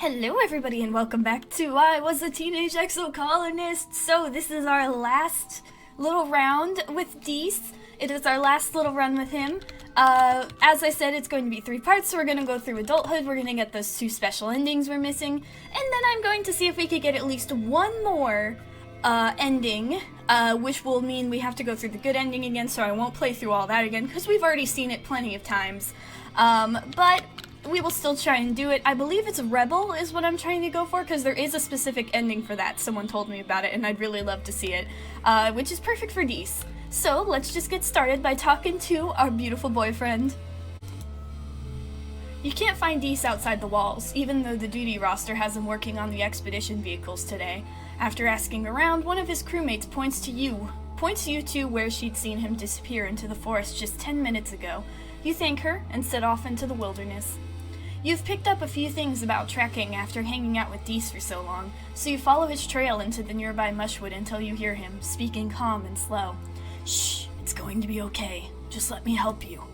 Hello everybody and welcome back to I Was a Teenage Exocolonist. So this is our last little round with Dys. It is our last little run with him. As I said, it's going to be 3 parts, so we're going to go through adulthood, we're going to get those 2 special endings we're missing, and then I'm going to see if we could get at least one more ending, which will mean we have to go through the good ending again, so I won't play through all that again, because we've already seen it plenty of times. But we will still try and do it. I believe it's Rebel is what I'm trying to go for, because there is a specific ending for that. Someone told me about it, and I'd really love to see it, which is perfect for Dys. So, let's just get started by talking to our beautiful boyfriend. You can't find Dys outside the walls, even though the duty roster has him working on the expedition vehicles today. After asking around, one of his crewmates points you to where she'd seen him disappear into the forest just 10 minutes ago. You thank her and set off into the wilderness. You've picked up a few things about trekking after hanging out with Dys for so long, so you follow his trail into the nearby mushwood until you hear him, speaking calm and slow. Shh, it's going to be okay. Just let me help you.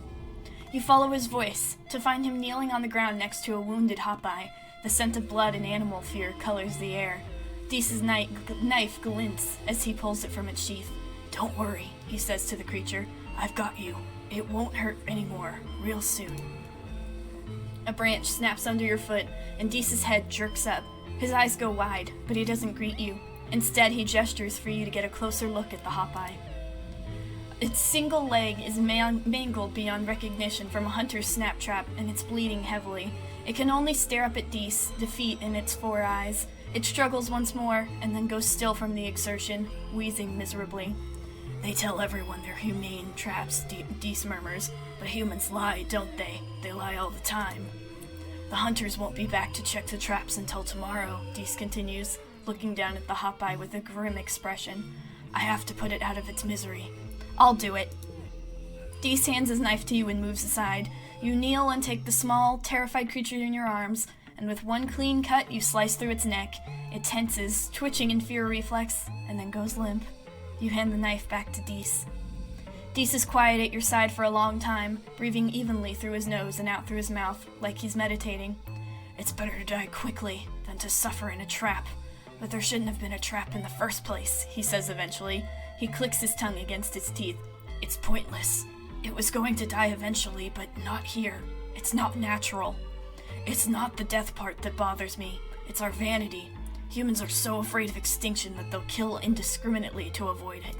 You follow his voice, to find him kneeling on the ground next to a wounded Hopeye. The scent of blood and animal fear colors the air. Dys's knife glints as he pulls it from its sheath. Don't worry, he says to the creature. I've got you. It won't hurt anymore, real soon. A branch snaps under your foot, and Dys's head jerks up. His eyes go wide, but he doesn't greet you. Instead, he gestures for you to get a closer look at the Hopeye. Its single leg is mangled beyond recognition from a hunter's snap trap, and it's bleeding heavily. It can only stare up at Dys, defeat in its 4 eyes. It struggles once more, and then goes still from the exertion, wheezing miserably. They tell everyone they're humane traps, Dys murmurs, but humans lie, don't they? They lie all the time. The hunters won't be back to check the traps until tomorrow, Dys continues, looking down at the Hopeye with a grim expression. I have to put it out of its misery. I'll do it. Dys hands his knife to you and moves aside. You kneel and take the small, terrified creature in your arms, and with one clean cut, you slice through its neck. It tenses, twitching in fear reflex, and then goes limp. You hand the knife back to Dys. Dys is quiet at your side for a long time, breathing evenly through his nose and out through his mouth, like he's meditating. It's better to die quickly than to suffer in a trap. But there shouldn't have been a trap in the first place, he says eventually. He clicks his tongue against his teeth. It's pointless. It was going to die eventually, but not here. It's not natural. It's not the death part that bothers me. It's our vanity. Humans are so afraid of extinction that they'll kill indiscriminately to avoid it.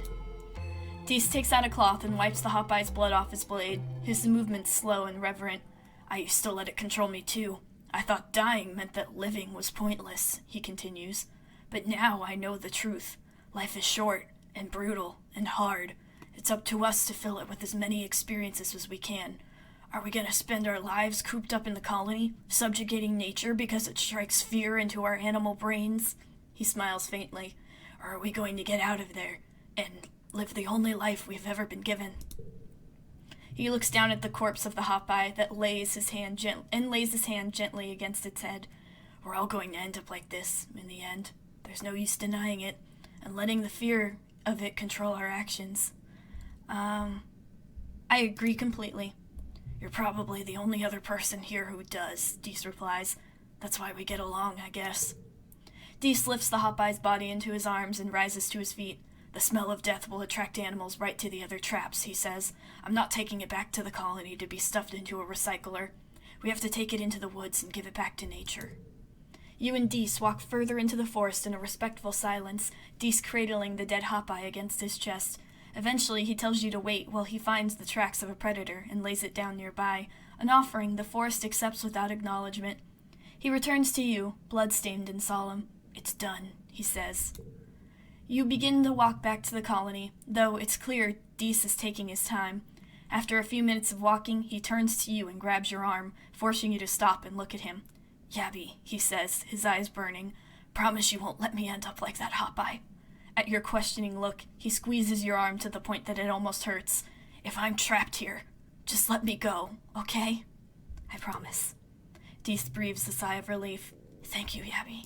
Dys takes out a cloth and wipes the Hopeye's blood off his blade, his movements slow and reverent. I used to let it control me too. I thought dying meant that living was pointless, he continues. But now I know the truth. Life is short and brutal and hard. It's up to us to fill it with as many experiences as we can. Are we going to spend our lives cooped up in the colony, subjugating nature because it strikes fear into our animal brains? He smiles faintly. Or are we going to get out of there and live the only life we've ever been given? He looks down at the corpse of the Hopeye that lays his hand gently against its head. We're all going to end up like this, in the end. There's no use denying it, and letting the fear of it control our actions. I agree completely. You're probably the only other person here who does, Dys replies. That's why we get along, I guess. Dys lifts the Hopeye's body into his arms and rises to his feet. The smell of death will attract animals right to the other traps, he says. I'm not taking it back to the colony to be stuffed into a recycler. We have to take it into the woods and give it back to nature. You and Dys walk further into the forest in a respectful silence, Dys cradling the dead Hopeye against his chest. Eventually, he tells you to wait while he finds the tracks of a predator and lays it down nearby, an offering the forest accepts without acknowledgement. He returns to you, blood-stained and solemn. It's done, he says. You begin to walk back to the colony, though it's clear Dys is taking his time. After a few minutes of walking, he turns to you and grabs your arm, forcing you to stop and look at him. Yabby, he says, his eyes burning. Promise you won't let me end up like that Hopeye. At your questioning look, he squeezes your arm to the point that it almost hurts. If I'm trapped here, just let me go, okay? I promise. Dys breathes a sigh of relief. Thank you, Yabby.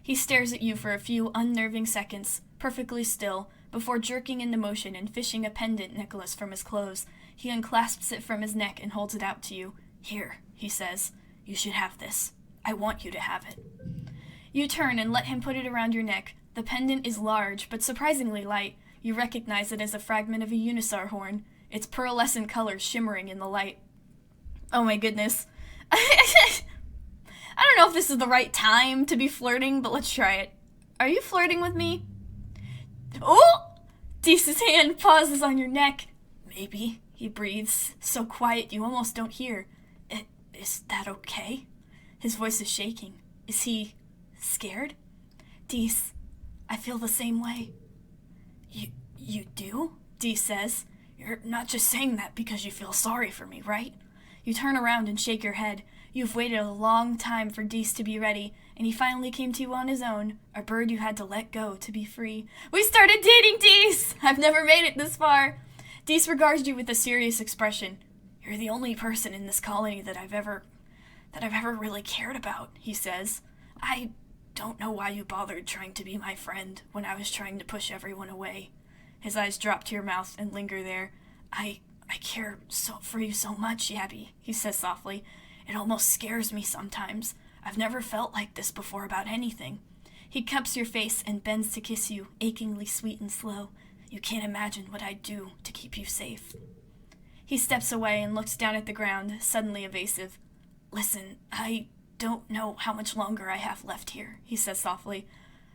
He stares at you for a few unnerving seconds, perfectly still, before jerking into motion and fishing a pendant necklace from his clothes. He unclasps it from his neck and holds it out to you. Here, he says. You should have this. I want you to have it. You turn and let him put it around your neck. The pendant is large, but surprisingly light. You recognize it as a fragment of a unisaur horn, its pearlescent colors shimmering in the light. Oh my goodness. I don't know if this is the right time to be flirting, but let's try it. Are you flirting with me? Oh! Deese's hand pauses on your neck. Maybe, he breathes, so quiet you almost don't hear. Is that okay? His voice is shaking. Is he scared? Deese, I feel the same way. You do? Deese says. You're not just saying that because you feel sorry for me, right? You turn around and shake your head. You've waited a long time for Deese to be ready, and he finally came to you on his own, a bird you had to let go to be free. We started dating, Deese! I've never made it this far. Deese regards you with a serious expression. You're the only person in this colony that I've ever really cared about, he says. I don't know why you bothered trying to be my friend when I was trying to push everyone away. His eyes drop to your mouth and linger there. I care for you so much, Yabby, he says softly. It almost scares me sometimes. I've never felt like this before about anything. He cups your face and bends to kiss you, achingly sweet and slow. You can't imagine what I'd do to keep you safe. He steps away and looks down at the ground, suddenly evasive. Listen, I don't know how much longer I have left here, he says softly.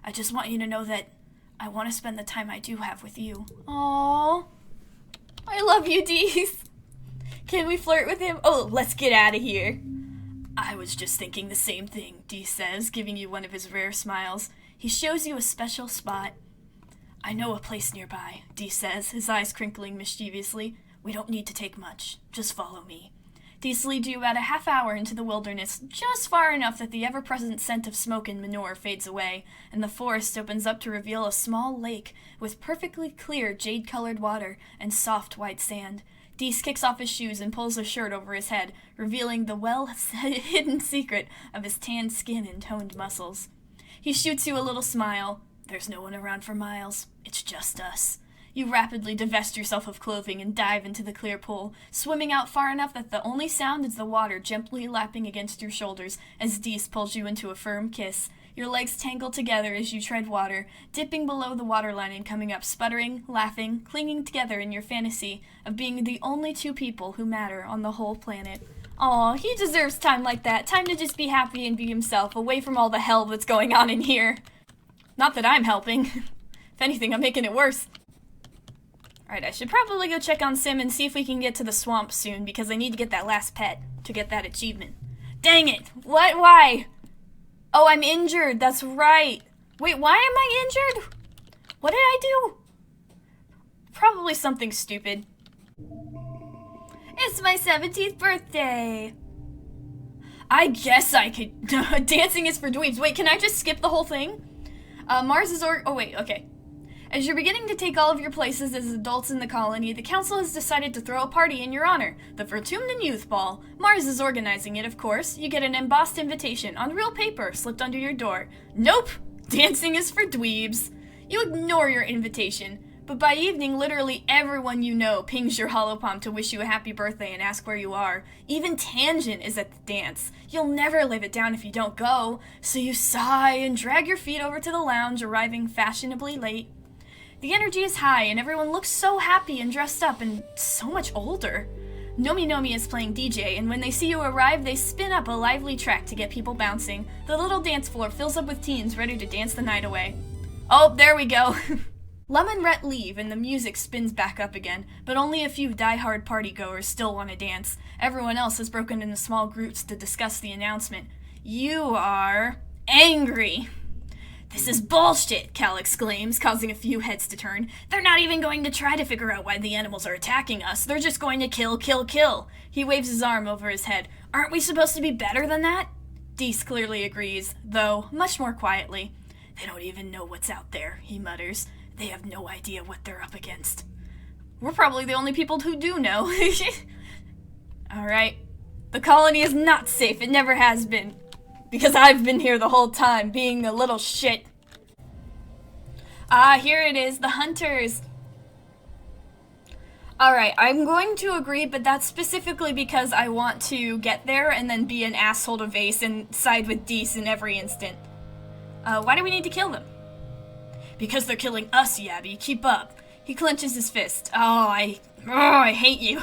I just want you to know that I want to spend the time I do have with you. Aww. I love you, Deese. Can we flirt with him? Oh, let's get out of here. I was just thinking the same thing, Deese says, giving you one of his rare smiles. He shows you a special spot. I know a place nearby, Deese says, his eyes crinkling mischievously. We don't need to take much. Just follow me. Deese leads you about a half hour into the wilderness, just far enough that the ever-present scent of smoke and manure fades away, and the forest opens up to reveal a small lake with perfectly clear jade-colored water and soft white sand. Deese kicks off his shoes and pulls a shirt over his head, revealing the well-hidden secret of his tanned skin and toned muscles. He shoots you a little smile. There's no one around for miles. It's just us. You rapidly divest yourself of clothing and dive into the clear pool, swimming out far enough that the only sound is the water gently lapping against your shoulders as Deese pulls you into a firm kiss. Your legs tangle together as you tread water, dipping below the waterline and coming up, sputtering, laughing, clinging together in your fantasy of being the only two people who matter on the whole planet. Aw, he deserves time like that, time to just be happy and be himself, away from all the hell that's going on in here. Not that I'm helping. If anything, I'm making it worse. Alright, I should probably go check on Sim and see if we can get to the swamp soon, because I need to get that last pet to get that achievement. Dang it! What? Why? Oh, I'm injured. That's right. Wait, why am I injured? What did I do? Probably something stupid. It's my 17th birthday. I guess I could. Dancing is for dweebs. Wait, can I just skip the whole thing? Mars is oh wait, okay. As you're beginning to take all of your places as adults in the colony, the council has decided to throw a party in your honor, the Vertumnan Youth Ball. Mars is organizing it, of course. You get an embossed invitation on real paper slipped under your door. Nope! Dancing is for dweebs. You ignore your invitation, but by evening, literally everyone you know pings your holopalm to wish you a happy birthday and ask where you are. Even Tangent is at the dance. You'll never live it down if you don't go, so you sigh and drag your feet over to the lounge, arriving fashionably late. The energy is high, and everyone looks so happy and dressed up and so much older. Nomi Nomi is playing DJ, and when they see you arrive, they spin up a lively track to get people bouncing. The little dance floor fills up with teens ready to dance the night away. Oh, there we go. Lum and Rhett leave, and the music spins back up again, but only a few die-hard partygoers still want to dance. Everyone else has broken into small groups to discuss the announcement. You are angry. This is bullshit, Cal exclaims, causing a few heads to turn. They're not even going to try to figure out why the animals are attacking us. They're just going to kill, kill, kill. He waves his arm over his head. Aren't we supposed to be better than that? Deese clearly agrees, though much more quietly. They don't even know what's out there, he mutters. They have no idea what they're up against. We're probably the only people who do know. Alright. The colony is not safe. It never has been. Because I've been here the whole time, being a little shit. Ah, here it is, the hunters. Alright, I'm going to agree, but that's specifically because I want to get there and then be an asshole to Vase and side with Dys in every instant. Why do we need to kill them? Because they're killing us, Yabby. Keep up. He clenches his fist. I hate you.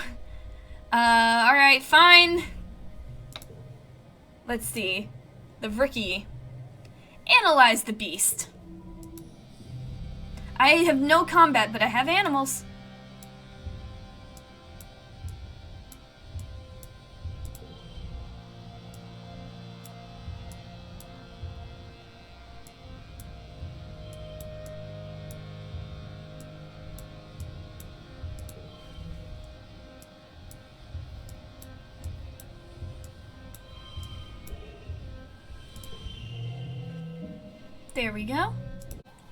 Alright, fine. Let's see. The Rookie. Analyze the beast. I have no combat, but I have animals. There we go.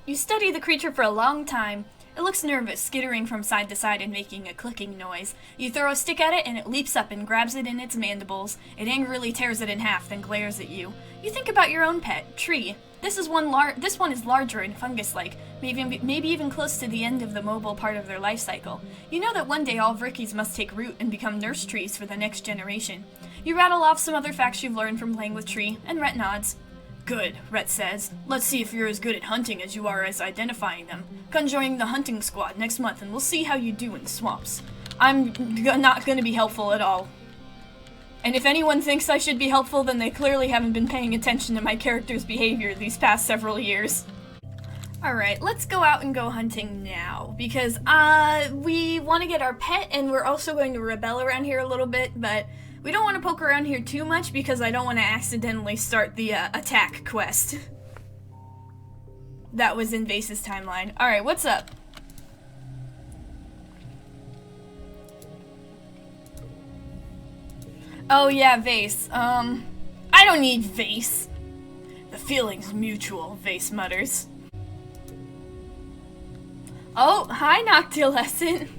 You study the creature for a long time. It looks nervous, skittering from side to side and making a clicking noise. You throw a stick at it and it leaps up and grabs it in its mandibles. It angrily tears it in half, then glares at you. You think about your own pet, Tree. This one is larger and fungus-like, maybe even close to the end of the mobile part of their life cycle. You know that one day all Vrickies must take root and become nurse trees for the next generation. You rattle off some other facts you've learned from playing with Tree, and Rhett nods. Good, Rhett says. Let's see if you're as good at hunting as you are as identifying them. Come join the hunting squad next month and we'll see how you do in the swamps. I'm not gonna be helpful at all. And if anyone thinks I should be helpful, then they clearly haven't been paying attention to my character's behavior these past several years. Alright, let's go out and go hunting now, because we want to get our pet, and we're also going to rebel around here a little bit, but we don't want to poke around here too much because I don't want to accidentally start the attack quest. That was in Vase's timeline. Alright, what's up? Oh yeah, Vase. I don't need Vase. The feeling's mutual, Vase mutters. Oh, hi, Noctilescent.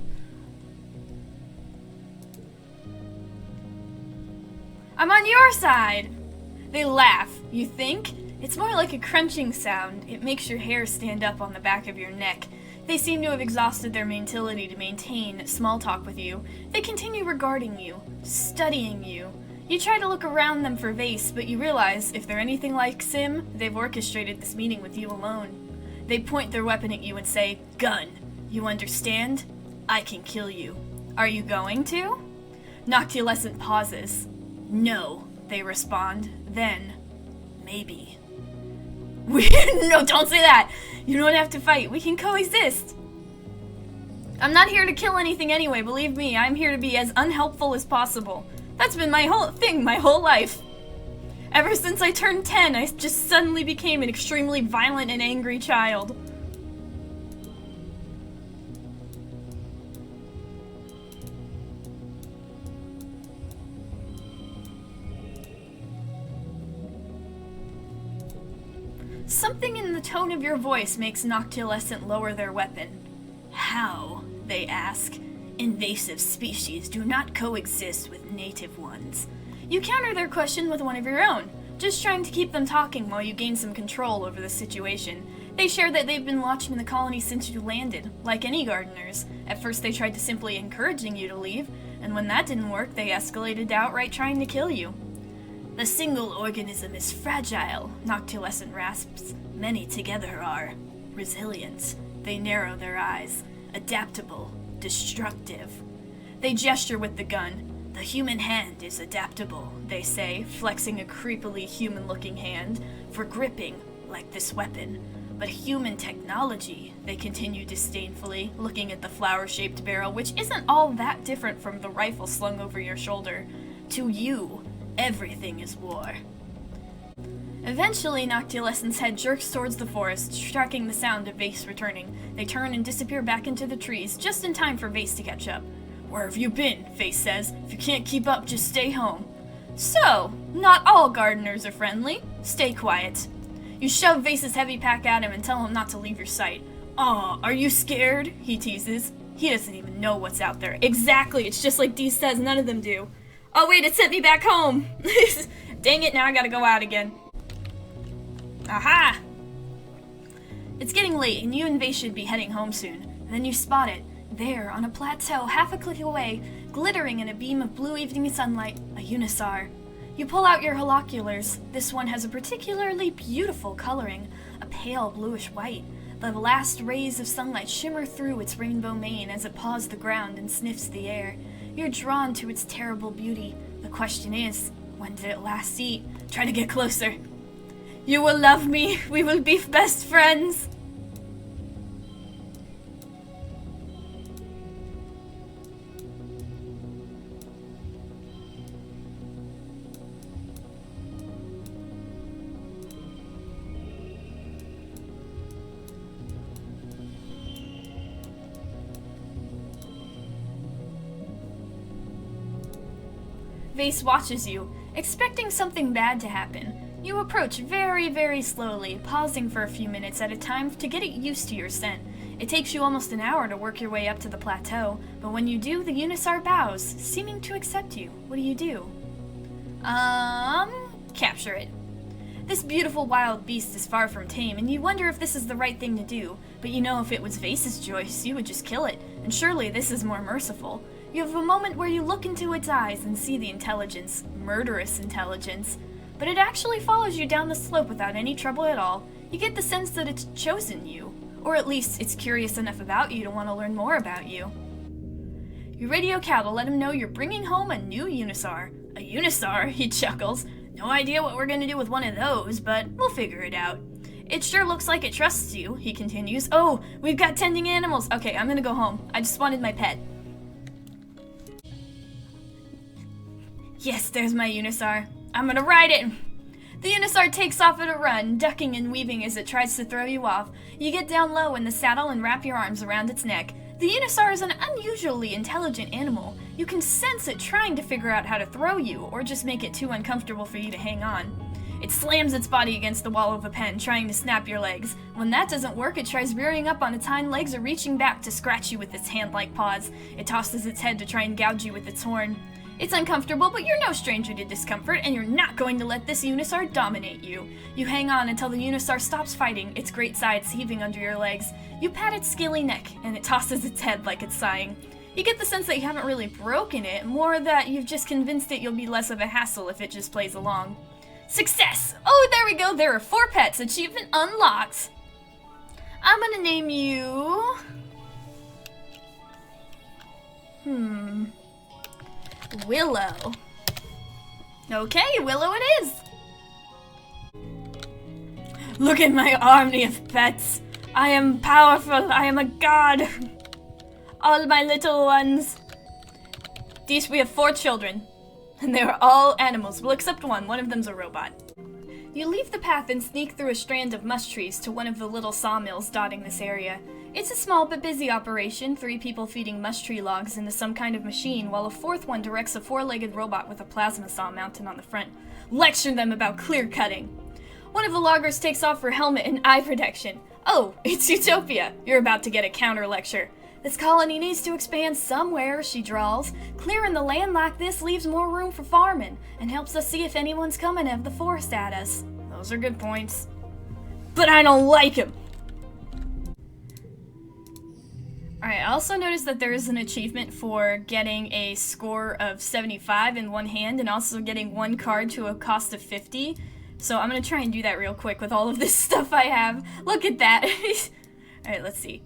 I'm on your side! They laugh. You think? It's more like a crunching sound. It makes your hair stand up on the back of your neck. They seem to have exhausted their mentality to maintain small talk with you. They continue regarding you, studying you. You try to look around them for Vase, but you realize if they're anything like Sim, they've orchestrated this meeting with you alone. They point their weapon at you and say, "Gun. You understand? I can kill you. Are you going to?" Noctilescent pauses. "No," they respond. Then, "Maybe." No, don't say that! You don't have to fight. We can coexist. I'm not here to kill anything anyway, believe me. I'm here to be as unhelpful as possible. That's been my whole thing, my whole life. Ever since I turned 10, I just suddenly became an extremely violent and angry child. Something in the tone of your voice makes Noctilescent lower their weapon. How, they ask. Invasive species do not coexist with native ones. You counter their question with one of your own, just trying to keep them talking while you gain some control over the situation. They share that they've been watching the colony since you landed, like any gardeners. At first they tried to simply encouraging you to leave, and when that didn't work, they escalated to outright trying to kill you. The single organism is fragile, Noctilescent rasps. Many together are. Resilient. They narrow their eyes. Adaptable. Destructive. They gesture with the gun. The human hand is adaptable, they say, flexing a creepily human-looking hand, for gripping, like this weapon. But human technology, they continue disdainfully, looking at the flower-shaped barrel, which isn't all that different from the rifle slung over your shoulder. To you, everything is war. Eventually, Noctilescent's head jerks towards the forest, tracking the sound of Vase returning. They turn and disappear back into the trees, just in time for Vase to catch up. "Where have you been?" Vase says. "If you can't keep up, just stay home." So, not all gardeners are friendly. Stay quiet. You shove Vase's heavy pack at him and tell him not to leave your sight. "Aw, are you scared?" he teases. He doesn't even know what's out there. Exactly, it's just like Dee says, none of them do. Oh wait, it sent me back home! Dang it, now I gotta go out again. Aha! It's getting late, and you and Vase should be heading home soon. Then you spot it. There, on a plateau, half a click away, glittering in a beam of blue evening sunlight, a Unisar. You pull out your holoculars. This one has a particularly beautiful coloring, a pale bluish white. The last rays of sunlight shimmer through its rainbow mane as it paws the ground and sniffs the air. You're drawn to its terrible beauty. The question is, when did it last eat? Try to get closer. You will love me. We will be best friends. Vase watches you, expecting something bad to happen. You approach very, very slowly, pausing for a few minutes at a time to get it used to your scent. It takes you almost an hour to work your way up to the plateau, but when you do, the Unisar bows, seeming to accept you. What do? Capture it. This beautiful wild beast is far from tame, and you wonder if this is the right thing to do, but you know if it was Vase's choice, you would just kill it, and surely this is more merciful. You have a moment where you look into its eyes and see the intelligence, murderous intelligence, but it actually follows you down the slope without any trouble at all. You get the sense that it's chosen you, or at least it's curious enough about you to want to learn more about you. You radio Cal to let him know you're bringing home a new Unisar. A Unisar? He chuckles. No idea what we're gonna do with one of those, but we'll figure it out. It sure looks like it trusts you, he continues. Oh, we've got tending animals. Okay, I'm gonna go home. I just wanted my pet. Yes, there's my Unisar. I'm gonna ride it! The Unisar takes off at a run, ducking and weaving as it tries to throw you off. You get down low in the saddle and wrap your arms around its neck. The Unisar is an unusually intelligent animal. You can sense it trying to figure out how to throw you, or just make it too uncomfortable for you to hang on. It slams its body against the wall of a pen, trying to snap your legs. When that doesn't work, it tries rearing up on its hind legs or reaching back to scratch you with its hand-like paws. It tosses its head to try and gouge you with its horn. It's uncomfortable, but you're no stranger to discomfort, and you're not going to let this Unisar dominate you. You hang on until the Unisar stops fighting, its great sides heaving under your legs. You pat its scaly neck, and it tosses its head like it's sighing. You get the sense that you haven't really broken it, more that you've just convinced it you'll be less of a hassle if it just plays along. Success! Oh, there we go, there are 4 pets. Achievement unlocked. I'm gonna name you... Willow. Okay, Willow it is! Look at my army of pets! I am powerful, I am a god! All my little ones! We have 4 children, and they are all animals, well except one of them's a robot. You leave the path and sneak through a strand of mush trees to one of the little sawmills dotting this area. It's a small but busy operation, 3 people feeding mush tree logs into some kind of machine, while a 4th one directs a 4-legged robot with a plasma saw mounted on the front. Lecture them about clear cutting. One of the loggers takes off her helmet and eye protection. Oh, it's Utopia. You're about to get a counter lecture. This colony needs to expand somewhere, she drawls. Clearing the land like this leaves more room for farming, and helps us see if anyone's coming out of the forest at us. Those are good points. But I don't like him! Alright, I also noticed that there is an achievement for getting a score of 75 in one hand, and also getting 1 card to a cost of 50. So I'm gonna try and do that real quick with all of this stuff I have. Look at that! Alright, let's see.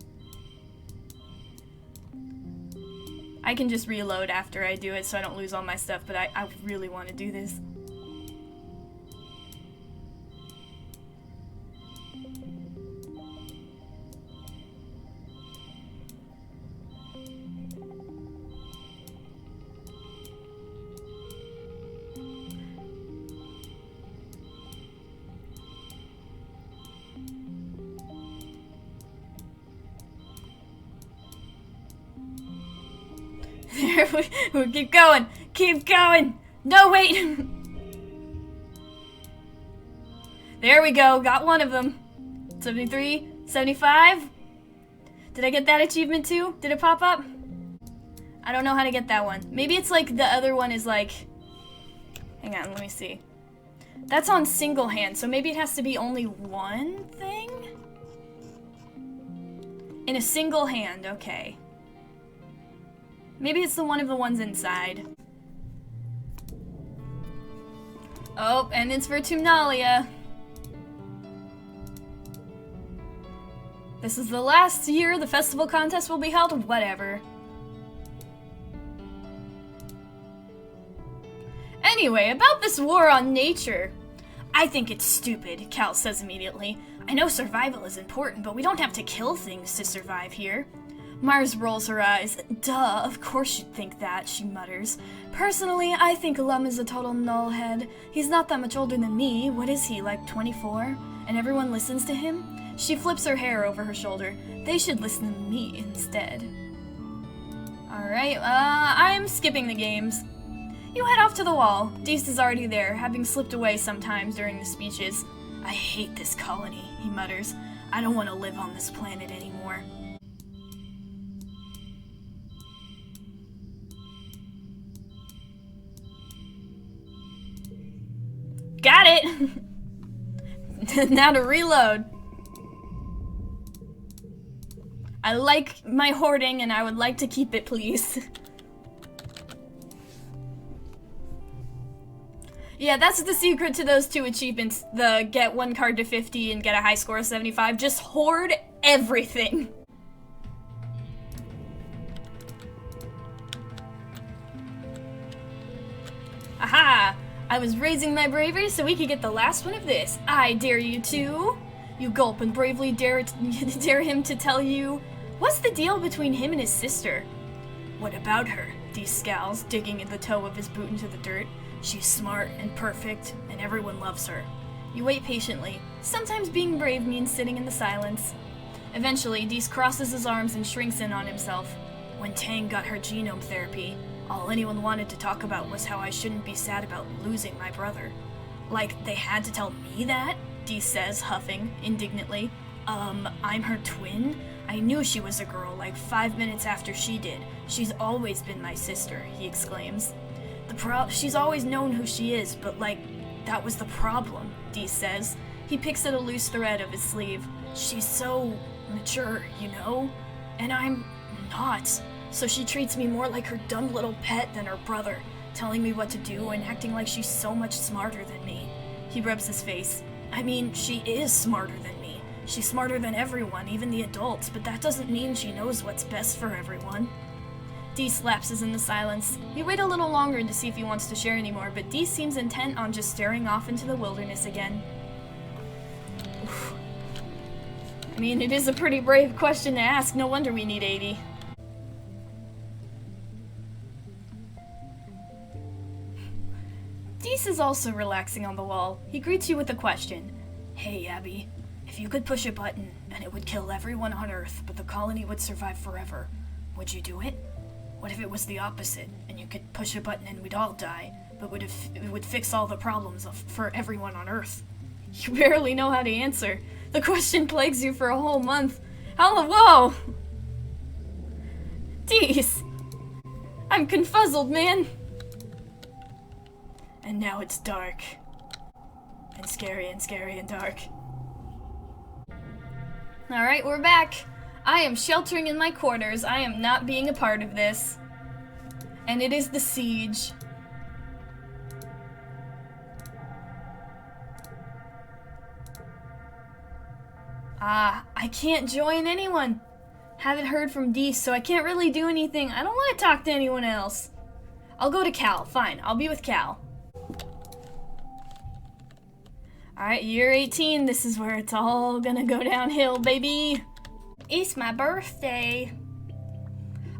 I can just reload after I do it so I don't lose all my stuff, but I really want to do this. We keep going! Keep going! No, wait! There we go, got one of them. 73, 75. Did I get that achievement too? Did it pop up? I don't know how to get that one. Maybe it's like the other one is like... Hang on, let me see. That's on single hand, so maybe it has to be only one thing? In a single hand, okay. Maybe it's one of the ones inside. Oh, and it's for Tumnalia. This is the last year the festival contest will be held, whatever. Anyway, about this war on nature. I think it's stupid, Cal says immediately. I know survival is important, but we don't have to kill things to survive here. Mars rolls her eyes. Duh, of course you'd think that, she mutters. Personally, I think Lum is a total nullhead. He's not that much older than me. What is he, like 24? And everyone listens to him? She flips her hair over her shoulder. They should listen to me instead. Alright, I'm skipping the games. You head off to the wall. Deist is already there, having slipped away sometimes during the speeches. I hate this colony, he mutters. I don't want to live on this planet anymore. Got it! Now to reload. I like my hoarding and I would like to keep it, please. Yeah, that's the secret to those two achievements. The get one card to 50 and get a high score of 75. Just hoard everything. Aha! I was raising my bravery so we could get the last one of this. I dare you to. You gulp and bravely dare him to tell you. What's the deal between him and his sister? What about her? Dee scowls, digging the toe of his boot into the dirt. She's smart and perfect, and everyone loves her. You wait patiently. Sometimes being brave means sitting in the silence. Eventually, Dees crosses his arms and shrinks in on himself. When Tang got her genome therapy, all anyone wanted to talk about was how I shouldn't be sad about losing my brother. Like, they had to tell me that? Dees says, huffing indignantly. I'm her twin? I knew she was a girl like 5 minutes after she did. She's always been my sister, he exclaims. She's always known who she is, but like, that was the problem, Dees says. He picks at a loose thread of his sleeve. She's so mature, you know? And I'm not. So she treats me more like her dumb little pet than her brother, telling me what to do and acting like she's so much smarter than me. He rubs his face. I mean, she is smarter than me. She's smarter than everyone, even the adults, but that doesn't mean she knows what's best for everyone. Dees lapses in the silence. We wait a little longer to see if he wants to share anymore, but Dees seems intent on just staring off into the wilderness again. Oof. I mean, it is a pretty brave question to ask. No wonder we need 80. Dees is also relaxing on the wall. He greets you with a question. Hey, Abby. If you could push a button, and it would kill everyone on Earth, but the colony would survive forever, would you do it? What if it was the opposite, and you could push a button and we'd all die, but it would fix all the problems for everyone on Earth? You barely know how to answer. The question plagues you for a whole month. Whoa! Dees! I'm confuzzled, man! And now it's dark. And scary and dark. Alright, we're back. I am sheltering in my quarters. I am not being a part of this. And it is the siege. I can't join anyone. Haven't heard from Dees, so I can't really do anything. I don't want to talk to anyone else. I'll go to Cal. Fine, I'll be with Cal. Alright, year 18. This is where it's all gonna go downhill, baby. It's my birthday.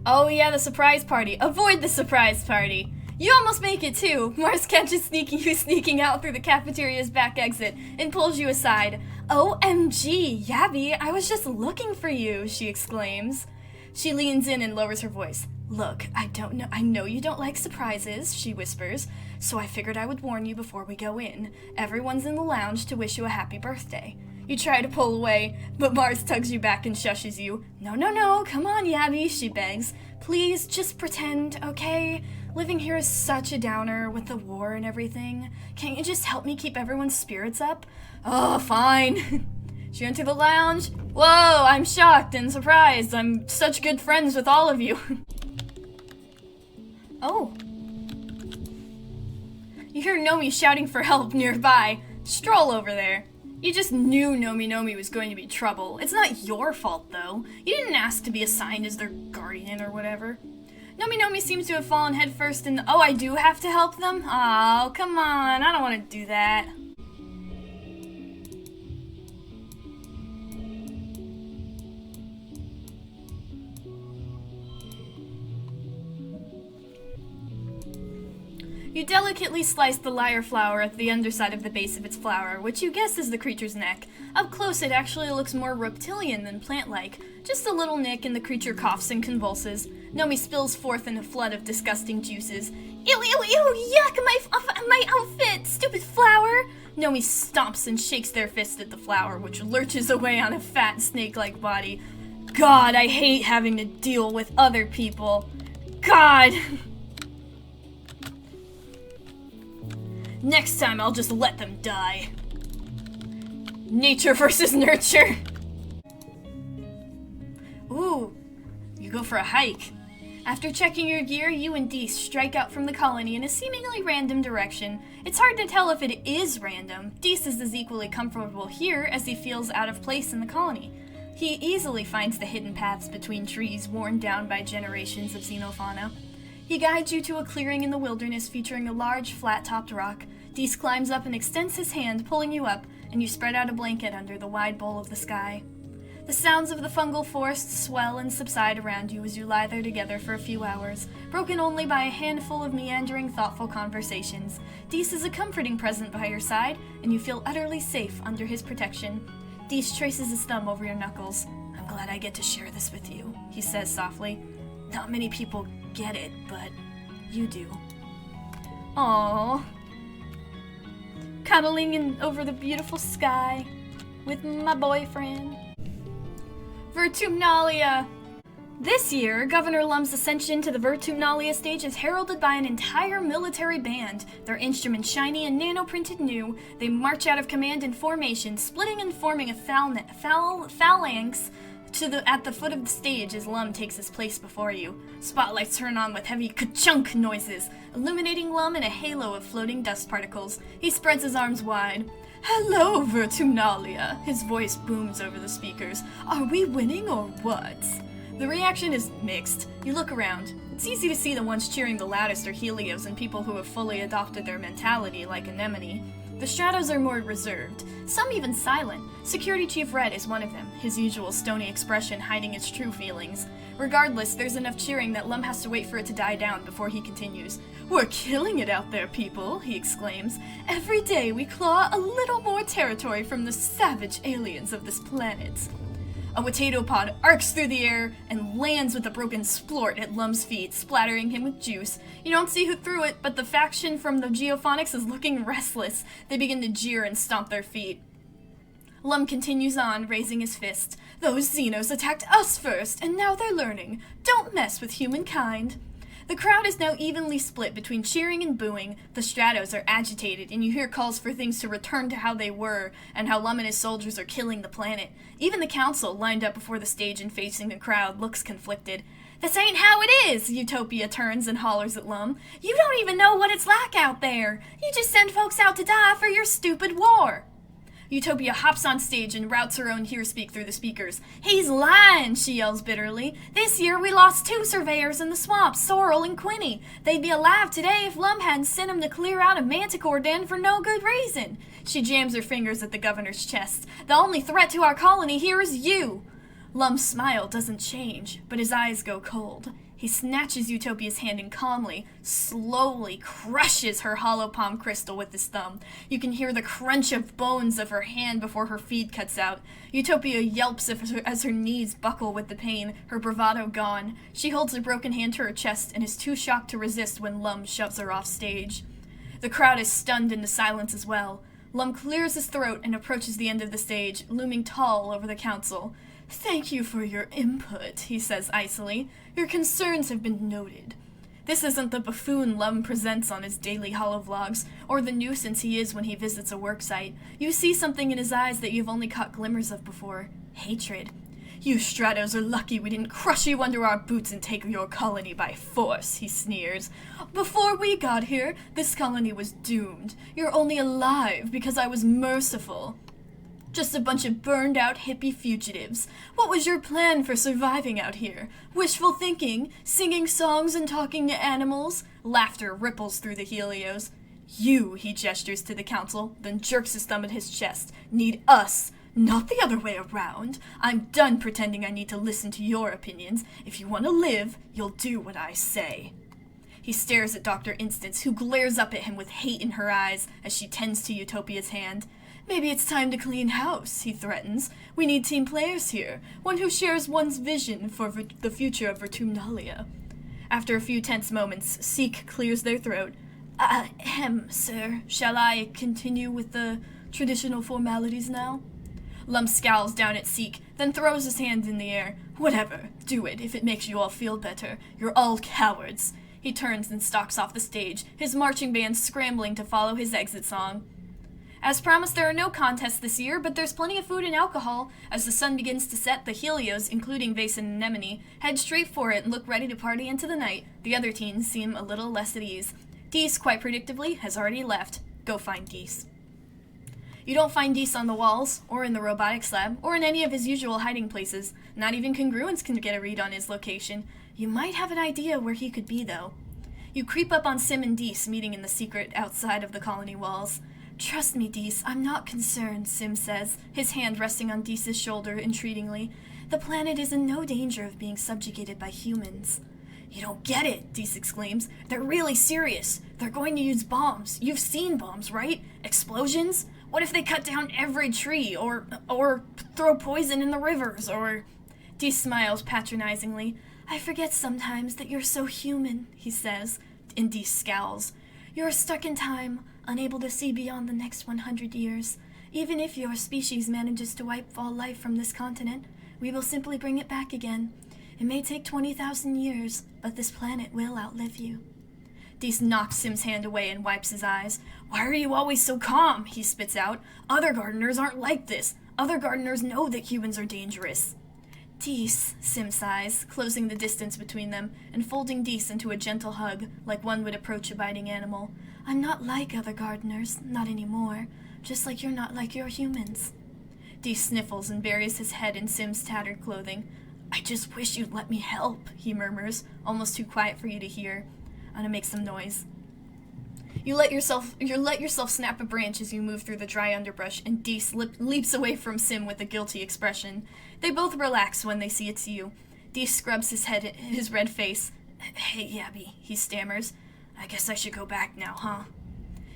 Oh yeah, the surprise party. Avoid the surprise party. You almost make it too. Mars catches you sneaking out through the cafeteria's back exit and pulls you aside. OMG, Yabby, I was just looking for you, she exclaims. She leans in and lowers her voice. Look, I know you don't like surprises, she whispers, so I figured I would warn you before we go in. Everyone's in the lounge to wish you a happy birthday. You try to pull away, but Mars tugs you back and shushes you. No, come on, Yabby, she begs. Please, just pretend, okay? Living here is such a downer with the war and everything. Can't you just help me keep everyone's spirits up? Oh, fine. She went to the lounge. Whoa, I'm shocked and surprised. I'm such good friends with all of you. Oh. You hear Nomi shouting for help nearby. Stroll over there. You just knew Nomi was going to be trouble. It's not your fault, though. You didn't ask to be assigned as their guardian or whatever. Nomi seems to have fallen headfirst in the— Oh, I do have to help them? Oh, come on. I don't want to do that. You delicately slice the lyre flower at the underside of the base of its flower, which you guess is the creature's neck. Up close, it actually looks more reptilian than plant-like. Just a little nick, and the creature coughs and convulses. Nomi spills forth in a flood of disgusting juices. Ew, ew, ew, yuck, my outfit, stupid flower! Nomi stomps and shakes their fist at the flower, which lurches away on a fat, snake-like body. God, I hate having to deal with other people. God! Next time, I'll just let them die. Nature versus nurture. Ooh, you go for a hike. After checking your gear, you and Dys strike out from the colony in a seemingly random direction. It's hard to tell if it is random. Dys is as equally comfortable here as he feels out of place in the colony. He easily finds the hidden paths between trees worn down by generations of xenofauna. He guides you to a clearing in the wilderness featuring a large, flat-topped rock. Dys climbs up and extends his hand, pulling you up, and you spread out a blanket under the wide bowl of the sky. The sounds of the fungal forest swell and subside around you as you lie there together for a few hours, broken only by a handful of meandering, thoughtful conversations. Dys is a comforting presence by your side, and you feel utterly safe under his protection. Dys traces his thumb over your knuckles. I'm glad I get to share this with you, he says softly. Not many people get it, but you do. Aww. Cuddling over the beautiful sky with my boyfriend. Vertumnalia! This year, Governor Lum's ascension to the Vertumnalia stage is heralded by an entire military band. Their instruments shiny and nano-printed new. They march out of command in formation, splitting and forming a phalanx at the foot of the stage as Lum takes his place before you. Spotlights turn on with heavy ka-chunk noises, illuminating Lum in a halo of floating dust particles. He spreads his arms wide. Hello, Vertumnalia! His voice booms over the speakers. Are we winning or what? The reaction is mixed. You look around. It's easy to see the ones cheering the loudest are Helios and people who have fully adopted their mentality, like Anemone. The Stratos are more reserved, some even silent. Security Chief Red is one of them, his usual stony expression hiding its true feelings. Regardless, there's enough cheering that Lum has to wait for it to die down before he continues. We're killing it out there, people, he exclaims. Every day we claw a little more territory from the savage aliens of this planet. A potato pod arcs through the air and lands with a broken splort at Lum's feet, splattering him with juice. You don't see who threw it, but the faction from the Geophonics is looking restless. They begin to jeer and stomp their feet. Lum continues on, raising his fist. Those Xenos attacked us first, and now they're learning. Don't mess with humankind. The crowd is now evenly split between cheering and booing. The Stratos are agitated, and you hear calls for things to return to how they were, and how Lum and his soldiers are killing the planet. Even the council, lined up before the stage and facing the crowd, looks conflicted. This ain't how it is! Utopia turns and hollers at Lum. You don't even know what it's like out there! You just send folks out to die for your stupid war! Utopia hops on stage and routs her own hear-speak through the speakers. He's lying, she yells bitterly. This year we lost 2 surveyors in the swamp, Sorrel and Quinny. They'd be alive today if Lum hadn't sent them to clear out a manticore den for no good reason. She jams her fingers at the governor's chest. The only threat to our colony here is you. Lum's smile doesn't change, but his eyes go cold. He snatches Utopia's hand and calmly, slowly crushes her hollow palm crystal with his thumb. You can hear the crunch of bones of her hand before her feed cuts out. Utopia yelps as her knees buckle with the pain, her bravado gone. She holds her broken hand to her chest and is too shocked to resist when Lum shoves her off stage. The crowd is stunned into silence as well. Lum clears his throat and approaches the end of the stage, looming tall over the council. Thank you for your input, he says icily. Your concerns have been noted. This isn't the buffoon Lum presents on his daily holovlogs, or the nuisance he is when he visits a worksite. You see something in his eyes that you've only caught glimmers of before. Hatred. You Stratos are lucky we didn't crush you under our boots and take your colony by force, he sneers. Before we got here, this colony was doomed. You're only alive because I was merciful. Just a bunch of burned-out hippie fugitives. What was your plan for surviving out here? Wishful thinking? Singing songs and talking to animals? Laughter ripples through the Helios. You, he gestures to the council, then jerks his thumb at his chest, need us, not the other way around. I'm done pretending I need to listen to your opinions. If you want to live, you'll do what I say. He stares at Dr. Instance, who glares up at him with hate in her eyes as she tends to Utopia's hand. Maybe it's time to clean house, he threatens. We need team players here, one who shares one's vision for the future of Vertumnalia. After a few tense moments, Seek clears their throat. Sir, shall I continue with the traditional formalities now? Lum scowls down at Seek, then throws his hand in the air. Whatever, do it if it makes you all feel better. You're all cowards. He turns and stalks off the stage, his marching band scrambling to follow his exit song. As promised, there are no contests this year, but there's plenty of food and alcohol. As the sun begins to set, the Helios, including Vase and Anemone, head straight for it and look ready to party into the night. The other teens seem a little less at ease. Dys, quite predictably, has already left. Go find Dys. You don't find Dys on the walls, or in the robotics lab, or in any of his usual hiding places. Not even Congruence can get a read on his location. You might have an idea where he could be, though. You creep up on Sim and Dys, meeting in the secret outside of the colony walls. Trust me, Dys, I'm not concerned, Sim says, his hand resting on Dys's shoulder entreatingly. The planet is in no danger of being subjugated by humans. You don't get it, Dys exclaims. They're really serious. They're going to use bombs. You've seen bombs, right? Explosions? What if they cut down every tree, or throw poison in the rivers, or... Dys smiles patronizingly. I forget sometimes that you're so human, he says, and Dys scowls. You're stuck in time, unable to see beyond the next 100 years. Even if your species manages to wipe all life from this continent, we will simply bring it back again. It may take 20,000 years, but this planet will outlive you. Dys knocks Sim's hand away and wipes his eyes. Why are you always so calm? He spits out. Other gardeners aren't like this. Other gardeners know that humans are dangerous. Dys, Sim sighs, closing the distance between them and folding Dys into a gentle hug, like one would approach a biting animal. I'm not like other gardeners, not anymore, just like you're not like your humans. Dys sniffles and buries his head in Sim's tattered clothing. I just wish you'd let me help, he murmurs, almost too quiet for you to hear. I'm gonna make some noise. You let yourself snap a branch as you move through the dry underbrush, and Dys leaps away from Sim with a guilty expression. They both relax when they see it's you. Dys scrubs his red face. Hey, Yabby, he stammers. I guess I should go back now, huh?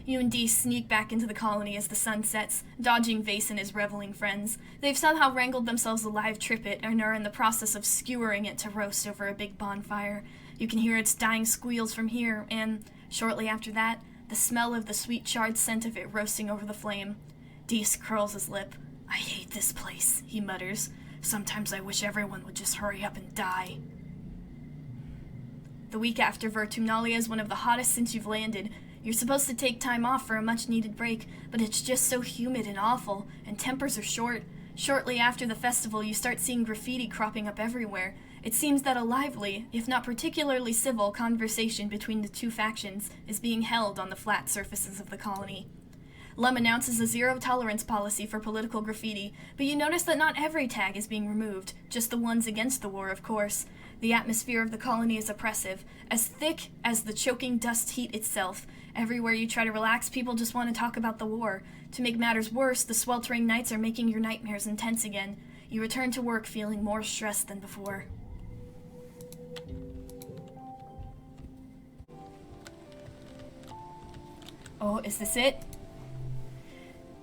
You and Dys sneak back into the colony as the sun sets, dodging Vase and his reveling friends. They've somehow wrangled themselves a live trippet and are in the process of skewering it to roast over a big bonfire. You can hear its dying squeals from here, and, shortly after that, the smell of the sweet charred scent of it roasting over the flame. Dys curls his lip. I hate this place, he mutters. Sometimes I wish everyone would just hurry up and die. The week after Vertumnalia is one of the hottest since you've landed. You're supposed to take time off for a much-needed break, but it's just so humid and awful, and tempers are short. Shortly after the festival, you start seeing graffiti cropping up everywhere. It seems that a lively, if not particularly civil, conversation between the two factions is being held on the flat surfaces of the colony. Lum announces a zero-tolerance policy for political graffiti, but you notice that not every tag is being removed, just the ones against the war, of course. The atmosphere of the colony is oppressive, as thick as the choking dust heat itself. Everywhere you try to relax, people just want to talk about the war. To make matters worse, the sweltering nights are making your nightmares intense again. You return to work feeling more stressed than before. Oh, is this it?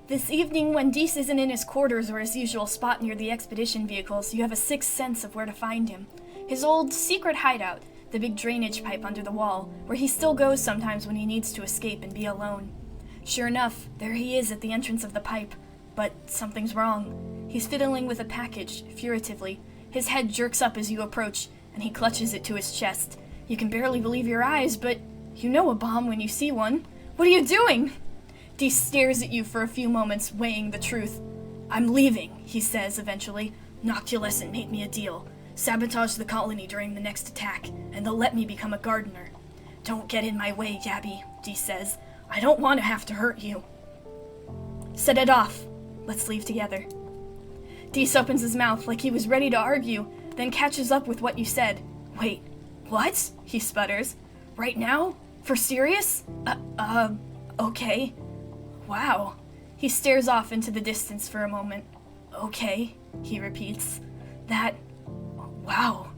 This evening, when Dys isn't in his quarters or his usual spot near the expedition vehicles, you have a sixth sense of where to find him. His old secret hideout, the big drainage pipe under the wall, where he still goes sometimes when he needs to escape and be alone. Sure enough, there he is at the entrance of the pipe, but something's wrong. He's fiddling with a package, furtively. His head jerks up as you approach, and he clutches it to his chest. You can barely believe your eyes, but you know a bomb when you see one. What are you doing? Dys stares at you for a few moments, weighing the truth. I'm leaving, he says eventually. Noculescent made me a deal. Sabotage the colony during the next attack, and they'll let me become a gardener. Don't get in my way, Gabby, Dys says. I don't want to have to hurt you. Set it off. Let's leave together. Dys opens his mouth like he was ready to argue, then catches up with what you said. Wait, what? He sputters. Right now? For serious? Okay. Wow. He stares off into the distance for a moment. Okay, he repeats. Wow.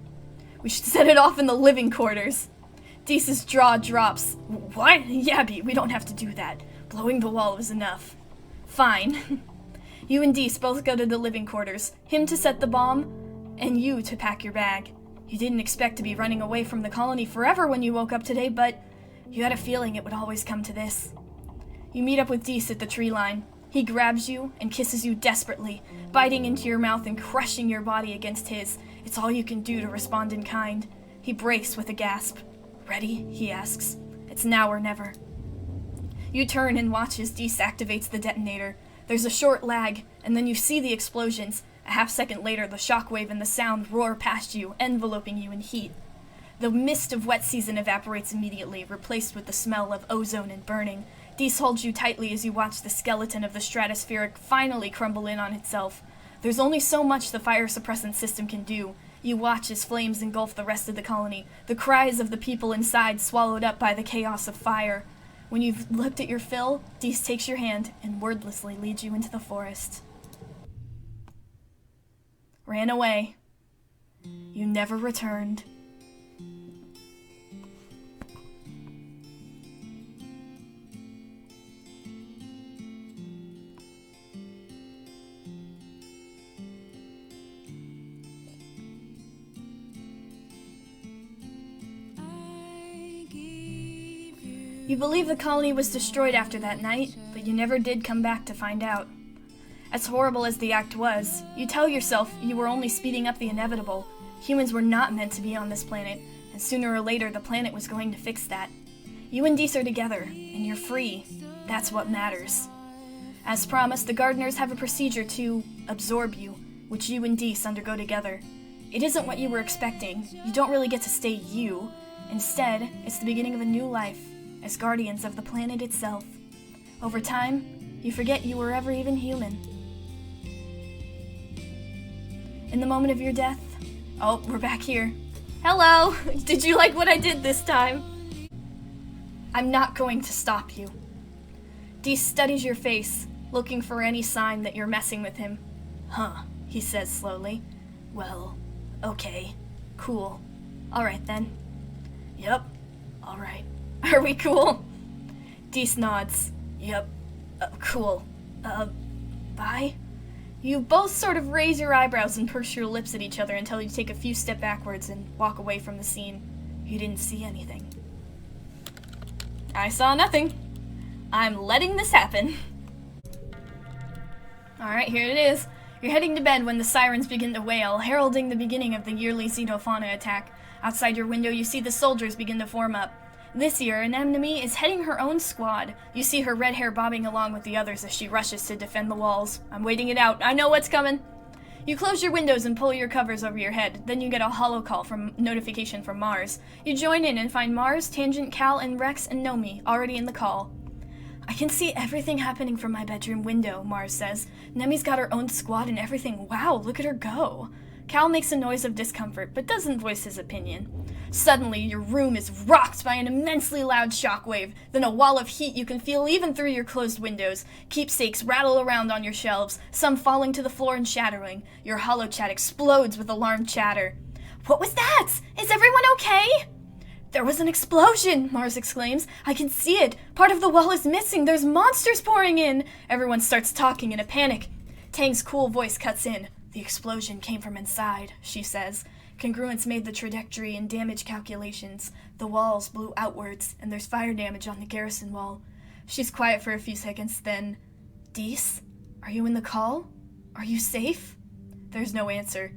We should set it off in the living quarters. Dys's jaw drops. What? Yabby, we don't have to do that. Blowing the wall was enough. Fine. You and Dys both go to the living quarters, him to set the bomb, and you to pack your bag. You didn't expect to be running away from the colony forever when you woke up today, but you had a feeling it would always come to this. You meet up with Dys at the tree line. He grabs you and kisses you desperately, biting into your mouth and crushing your body against his. It's all you can do to respond in kind. He breaks with a gasp. Ready? He asks. It's now or never. You turn and watch as Dys activates the detonator. There's a short lag, and then you see the explosions. A half-second later, the shockwave and the sound roar past you, enveloping you in heat. The mist of wet season evaporates immediately, replaced with the smell of ozone and burning. Dys holds you tightly as you watch the skeleton of the stratospheric finally crumble in on itself. There's only so much the fire suppressant system can do. You watch as flames engulf the rest of the colony, the cries of the people inside swallowed up by the chaos of fire. When you've looked at your fill, Dys takes your hand and wordlessly leads you into the forest. Ran away. You never returned. You believe the colony was destroyed after that night, but you never did come back to find out. As horrible as the act was, you tell yourself you were only speeding up the inevitable. Humans were not meant to be on this planet, and sooner or later the planet was going to fix that. You and Dys are together, and you're free. That's what matters. As promised, the gardeners have a procedure to absorb you, which you and Dys undergo together. It isn't what you were expecting. You don't really get to stay you. Instead, it's the beginning of a new life, as guardians of the planet itself. Over time, you forget you were ever even human. In the moment of your death... Oh, we're back here. Hello! Did you like what I did this time? I'm not going to stop you. Dys studies your face, looking for any sign that you're messing with him. Huh, he says slowly. Well, okay. Cool. Alright then. Yup. Alright. Are we cool? Dys nods. Yep. Cool. Bye? You both sort of raise your eyebrows and purse your lips at each other until you take a few steps backwards and walk away from the scene. You didn't see anything. I saw nothing. I'm letting this happen. Alright, here it is. You're heading to bed when the sirens begin to wail, heralding the beginning of the yearly xenofauna attack. Outside your window, you see the soldiers begin to form up. This year, an enemy is heading her own squad. You see her red hair bobbing along with the others as she rushes to defend the walls. I'm waiting it out. I know what's coming. You close your windows and pull your covers over your head. Then you get a holocall notification from Mars. You join in and find Mars, Tangent, Cal, and Rex and Nomi already in the call. I can see everything happening from my bedroom window, Mars says. Nemi's got her own squad and everything. Wow, look at her go. Cal makes a noise of discomfort, but doesn't voice his opinion. Suddenly, your room is rocked by an immensely loud shockwave, then a wall of heat you can feel even through your closed windows. Keepsakes rattle around on your shelves, some falling to the floor and shattering. Your holochat explodes with alarmed chatter. What was that? Is everyone okay? There was an explosion, Mars exclaims. I can see it. Part of the wall is missing. There's monsters pouring in. Everyone starts talking in a panic. Tang's cool voice cuts in. The explosion came from inside, she says. Congruence made the trajectory and damage calculations. The walls blew outwards, and there's fire damage on the garrison wall. She's quiet for a few seconds, then... Dys? Are you in the call? Are you safe? There's no answer.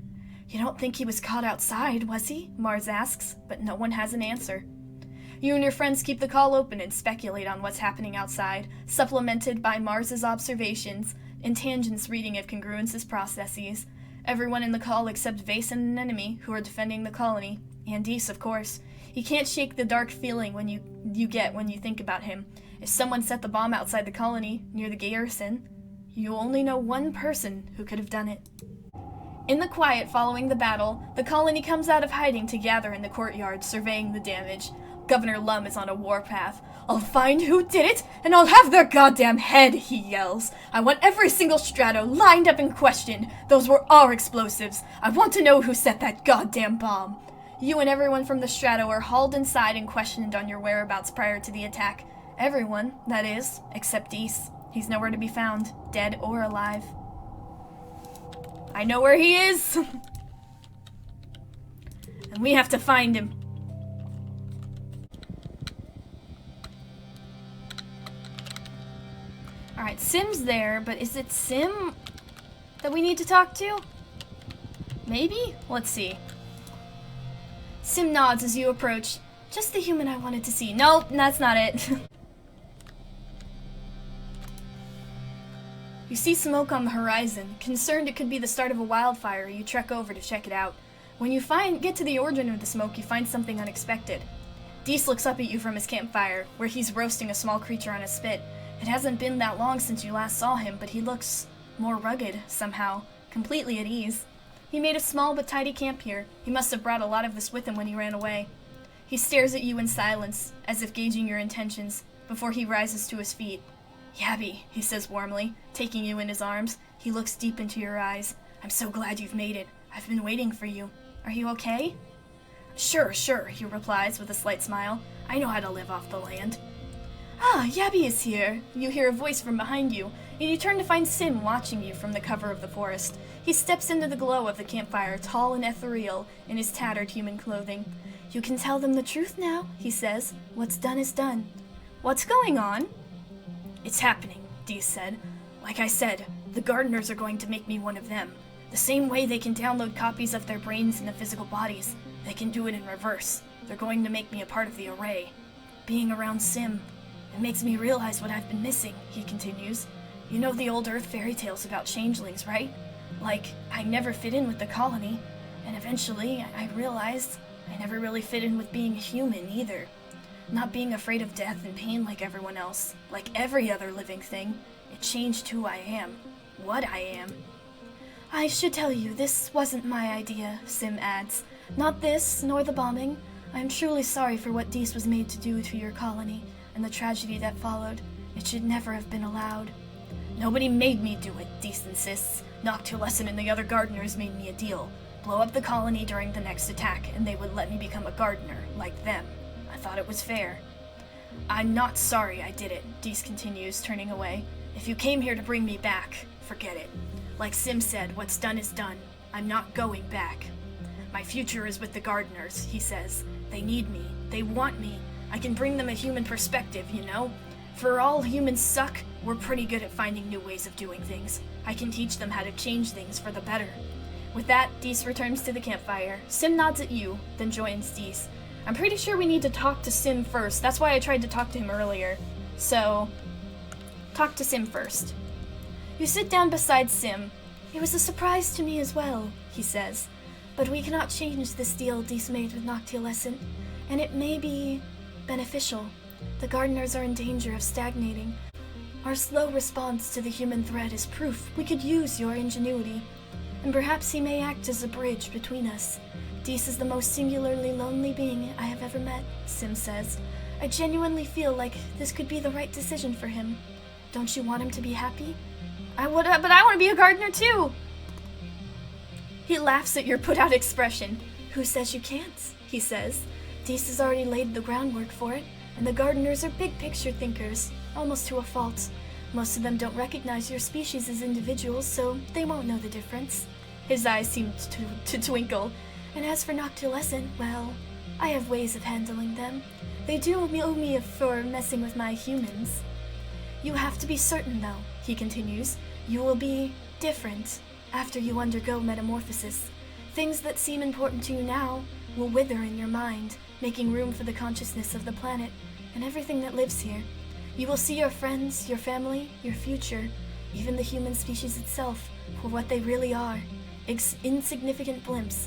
You don't think he was caught outside, was he? Mars asks, but no one has an answer. You and your friends keep the call open and speculate on what's happening outside, supplemented by Mars's observations and Tangent's reading of Congruence's processes. Everyone in the call except Vase and an enemy who are defending the colony. And Dys, of course. He can't shake the dark feeling when you get when you think about him. If someone set the bomb outside the colony, near the garrison, you only know one person who could have done it. In the quiet following the battle, the colony comes out of hiding to gather in the courtyard, surveying the damage. Governor Lum is on a warpath. "I'll find who did it, and I'll have their goddamn head," he yells. "I want every single strato lined up and questioned. Those were our explosives. I want to know who set that goddamn bomb." You and everyone from the strato are hauled inside and questioned on your whereabouts prior to the attack. Everyone, that is, except Dys. He's nowhere to be found, dead or alive. I know where he is! And we have to find him. Alright, Sim's there, but is it Sim that we need to talk to? Maybe? Let's see. Sim nods as you approach. "Just the human I wanted to see." Nope, that's not it. You see smoke on the horizon. Concerned it could be the start of a wildfire, you trek over to check it out. When you get to the origin of the smoke, you find something unexpected. Dys looks up at you from his campfire, where he's roasting a small creature on a spit. It hasn't been that long since you last saw him, but he looks more rugged, somehow, completely at ease. He made a small but tidy camp here. He must have brought a lot of this with him when he ran away. He stares at you in silence, as if gauging your intentions, before he rises to his feet. "Yabby," he says warmly, taking you in his arms. He looks deep into your eyes. "I'm so glad you've made it. I've been waiting for you. Are you okay?" Sure, he replies with a slight smile. "I know how to live off the land." "Ah, Yabby is here." You hear a voice from behind you, and you turn to find Sim watching you from the cover of the forest. He steps into the glow of the campfire, tall and ethereal, in his tattered human clothing. "You can tell them the truth now," he says. "What's done is done." "What's going on?" "It's happening," Dys said. "Like I said, the gardeners are going to make me one of them. The same way they can download copies of their brains into physical bodies, they can do it in reverse. They're going to make me a part of the array. Being around Sim, it makes me realize what I've been missing," he continues. "You know the old Earth fairy tales about changelings, right? Like, I never fit in with the colony, and eventually I realized I never really fit in with being human either. Not being afraid of death and pain like everyone else, like every other living thing. It changed who I am, what I am." "I should tell you, this wasn't my idea," Sim adds. "Not this, nor the bombing. I am truly sorry for what Dys was made to do to your colony, and the tragedy that followed. It should never have been allowed." "Nobody made me do it," Dys insists. "Noctilescent and the other gardeners made me a deal. Blow up the colony during the next attack, and they would let me become a gardener, like them. I thought it was fair." "I'm not sorry I did it," Dys continues, turning away. "If you came here to bring me back, forget it. Like Sim said, what's done is done. I'm not going back. My future is with the gardeners," he says. "They need me. They want me. I can bring them a human perspective, you know? For all humans suck, we're pretty good at finding new ways of doing things. I can teach them how to change things for the better." With that, Dys returns to the campfire. Sim nods at you, then joins Dys. I'm pretty sure we need to talk to Sim first. That's why I tried to talk to him earlier. So, talk to Sim first. You sit down beside Sim. "It was a surprise to me as well," he says. "But we cannot change this deal Dys made with Noctilescent, and it may be beneficial. The gardeners are in danger of stagnating. Our slow response to the human threat is proof we could use your ingenuity, and perhaps he may act as a bridge between us. Dys is the most singularly lonely being I have ever met," Sim says. "I genuinely feel like this could be the right decision for him. Don't you want him to be happy?" But I want to be a gardener too!" He laughs at your put-out expression. "Who says you can't?" he says. "Dys has already laid the groundwork for it, and the gardeners are big-picture thinkers, almost to a fault. Most of them don't recognize your species as individuals, so they won't know the difference." His eyes seem to twinkle. "And as for Noctilescent, well, I have ways of handling them. They do owe me for messing with my humans. You have to be certain, though," he continues. "You will be different after you undergo metamorphosis. Things that seem important to you now will wither in your mind, making room for the consciousness of the planet and everything that lives here. You will see your friends, your family, your future, even the human species itself, for what they really are. Insignificant blimps.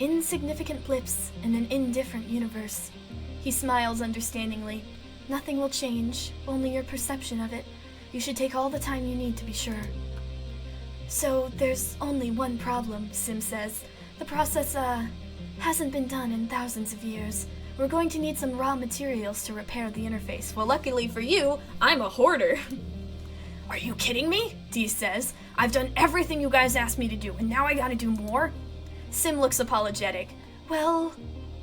Insignificant blips in an indifferent universe. He smiles understandingly. Nothing will change, only your perception of it. You should take all the time you need to be sure. So, there's only one problem, Sim says. The process, hasn't been done in thousands of years. We're going to need some raw materials to repair the interface. Well, luckily for you, I'm a hoarder. Are you kidding me? Dee says. I've done everything you guys asked me to do, and now I gotta do more? Sim looks apologetic. Well,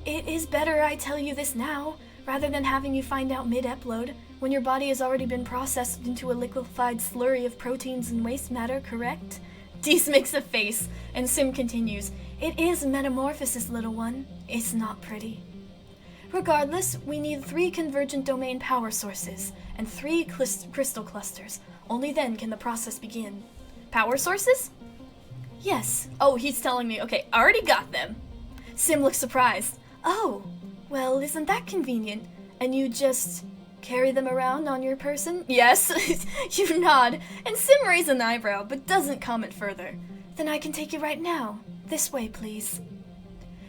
it is better I tell you this now, rather than having you find out mid-upload, when your body has already been processed into a liquefied slurry of proteins and waste matter, correct? Dees makes a face, and Sim continues, It is metamorphosis, little one. It's not pretty. Regardless, we need 3 convergent domain power sources, and 3 crystal clusters. Only then can the process begin. Power sources? Yes. Oh, he's telling me. Okay, I already got them. Sim looks surprised. Oh, well, isn't that convenient? And you just carry them around on your person? Yes. You nod, and Sim raises an eyebrow, but doesn't comment further. Then I can take you right now. This way, please.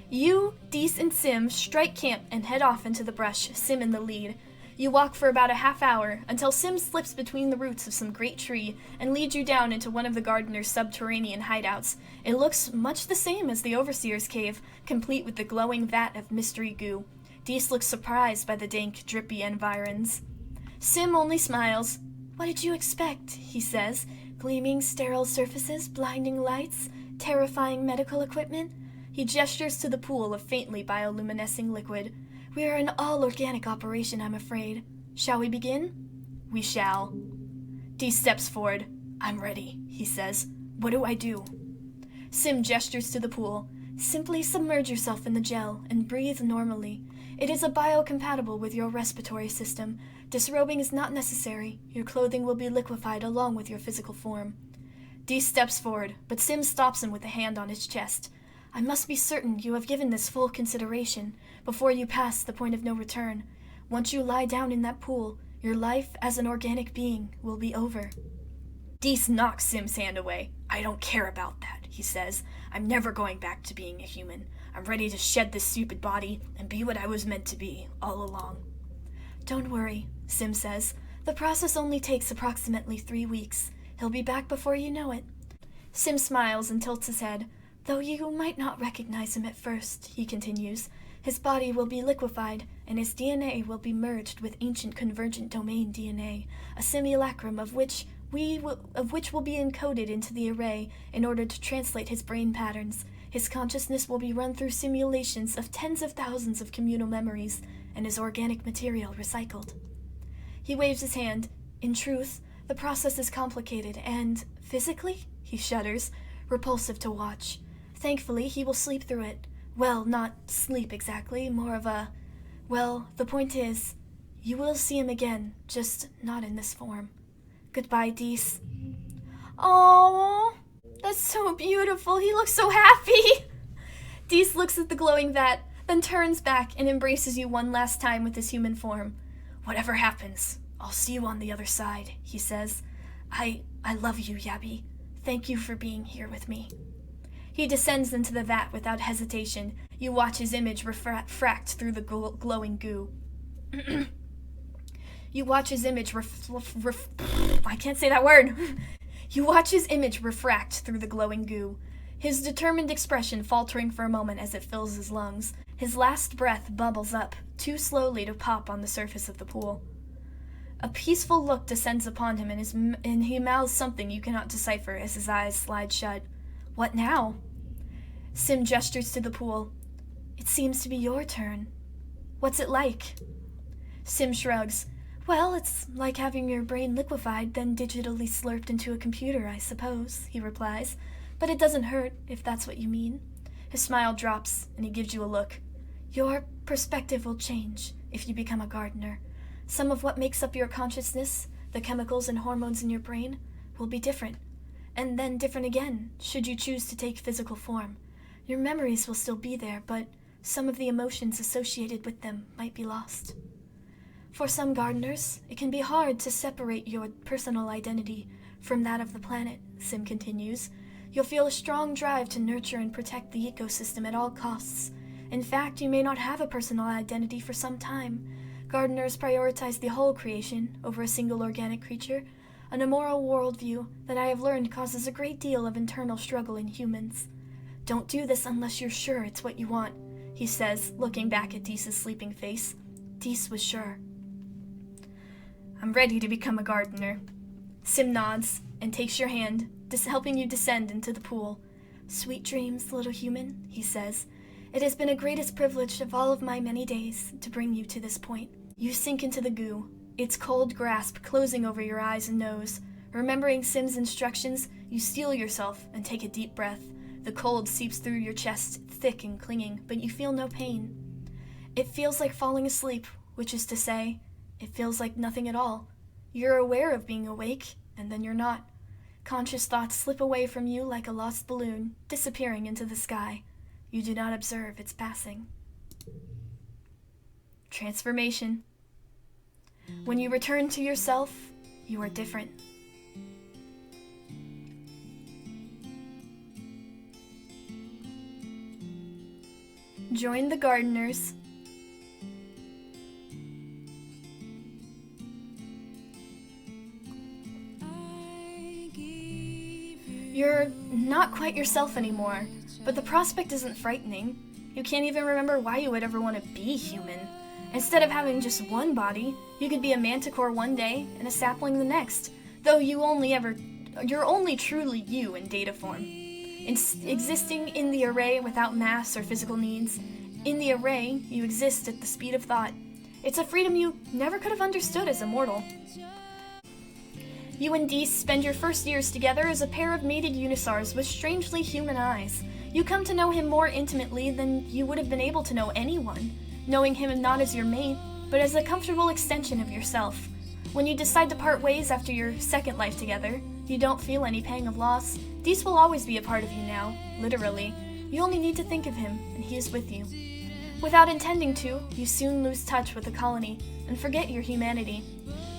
You, Dees, and Sim strike camp and head off into the brush, Sim in the lead. You walk for about a half hour, until Sim slips between the roots of some great tree and leads you down into one of the gardener's subterranean hideouts. It looks much the same as the Overseer's cave, complete with the glowing vat of mystery goo. Dees looks surprised by the dank, drippy environs. Sim only smiles. What did you expect, he says. Gleaming, sterile surfaces, blinding lights, terrifying medical equipment? He gestures to the pool of faintly bioluminescing liquid. We are an all-organic operation, I'm afraid. Shall we begin? We shall. Dee steps forward. I'm ready, he says. What do I do? Sim gestures to the pool. Simply submerge yourself in the gel and breathe normally. It is biocompatible with your respiratory system. Disrobing is not necessary. Your clothing will be liquefied along with your physical form. Dee steps forward, but Sim stops him with a hand on his chest. I must be certain you have given this full consideration before you pass the point of no return. Once you lie down in that pool, your life as an organic being will be over. Dees knocks Sim's hand away. I don't care about that, he says. I'm never going back to being a human. I'm ready to shed this stupid body and be what I was meant to be all along. Don't worry, Sim says. The process only takes approximately 3 weeks. He'll be back before you know it. Sim smiles and tilts his head. Though you might not recognize him at first, he continues, his body will be liquefied, and his DNA will be merged with ancient convergent domain DNA, a simulacrum of which will be encoded into the array in order to translate his brain patterns. His consciousness will be run through simulations of tens of thousands of communal memories, and his organic material recycled. He waves his hand. In truth, the process is complicated and, physically, he shudders, repulsive to watch. Thankfully, he will sleep through it. Well, not sleep exactly, more of a... Well, the point is, you will see him again, just not in this form. Goodbye, Dees. Aww, that's so beautiful. He looks so happy. Dees looks at the glowing vat, then turns back and embraces you one last time with his human form. Whatever happens, I'll see you on the other side, he says. I love you, Yabi. Thank you for being here with me. He descends into the vat without hesitation. You watch his image refract through the glowing goo. You watch his image I can't say that word. You watch his image refract through the glowing goo, his determined expression faltering for a moment as it fills his lungs. His last breath bubbles up, too slowly to pop on the surface of the pool. A peaceful look descends upon him, and he mouths something you cannot decipher as his eyes slide shut. What now? Sim gestures to the pool. It seems to be your turn. What's it like? Sim shrugs. Well, it's like having your brain liquefied, then digitally slurped into a computer, I suppose, he replies. But it doesn't hurt, if that's what you mean. His smile drops, and he gives you a look. Your perspective will change if you become a gardener. Some of what makes up your consciousness, the chemicals and hormones in your brain, will be different. And then different again, should you choose to take physical form. Your memories will still be there, but some of the emotions associated with them might be lost. For some gardeners, it can be hard to separate your personal identity from that of the planet, Sim continues. You'll feel a strong drive to nurture and protect the ecosystem at all costs. In fact, you may not have a personal identity for some time. Gardeners prioritize the whole creation over a single organic creature, an immoral worldview that I have learned causes a great deal of internal struggle in humans. Don't do this unless you're sure it's what you want, he says, looking back at Deese's sleeping face. Deese was sure. I'm ready to become a gardener. Sim nods and takes your hand, helping you descend into the pool. Sweet dreams, little human, he says. It has been a greatest privilege of all of my many days to bring you to this point. You sink into the goo, its cold grasp closing over your eyes and nose. Remembering Sim's instructions, you steel yourself and take a deep breath. The cold seeps through your chest, thick and clinging, but you feel no pain. It feels like falling asleep, which is to say, it feels like nothing at all. You're aware of being awake, and then you're not. Conscious thoughts slip away from you like a lost balloon, disappearing into the sky. You do not observe its passing. Transformation. When you return to yourself, you are different. Join the gardeners. You're not quite yourself anymore, but the prospect isn't frightening. You can't even remember why you would ever want to be human. Instead of having just one body, you could be a manticore one day and a sapling the next, though you're only truly you in data form. Existing in the array without mass or physical needs, in the array, you exist at the speed of thought. It's a freedom you never could have understood as a mortal. You and Deese spend your first years together as a pair of mated unisars with strangely human eyes. You come to know him more intimately than you would have been able to know anyone, knowing him not as your mate, but as a comfortable extension of yourself. When you decide to part ways after your second life together, you don't feel any pang of loss. Deese will always be a part of you now, literally. You only need to think of him, and he is with you. Without intending to, you soon lose touch with the colony, and forget your humanity.